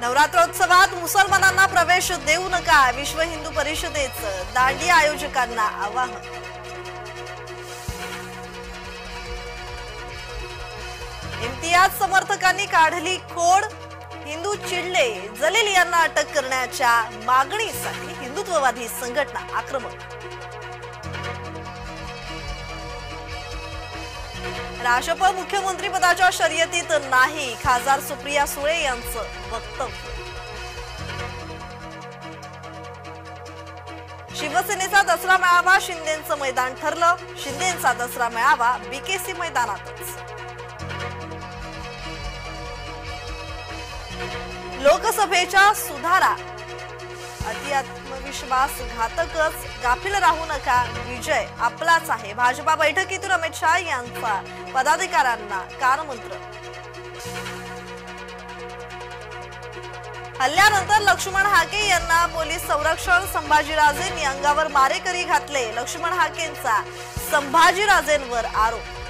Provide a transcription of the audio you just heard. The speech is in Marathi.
नवरात्रोत्सवात मुसलमानांना प्रवेश देऊ नका, विश्व हिंदू परिषदेचं दांडिया आयोजकांना आवाहन। इम्तियाज समर्थकांनी काढली खोड, हिंदू चिडले, जलील यांना अटक करण्याच्या मागणीसाठी हिंदुत्ववादी संघटना आक्रमक। राजप मुख्यमंत्री पदाच्या शर्यतीत नाही, खासदार सुप्रिया सुळे यांचं वक्तव्य। शिवसेनेचा दसरा मेळावा शिंदेंचं मैदान ठरलं, शिंदेंचा दसरा मेळावा बीकेसी मैदानातच। लोकसभेच्या सुधारा, अतिआत्मविश्वास घातकच, गाफील राहू नका, विजय आपलाच आहे। भाजपा बैठकीतून अमित शहा यांचा पदाधिकाऱ्यांना कानमंत्र। हल्ल्यानंतर लक्ष्मण हाके यांना पोलीस संरक्षण, संभाजीराजेंनी अंगावर मारेकरी घातले, लक्ष्मण हाकेंचा संभाजीराजेंवर आरोप।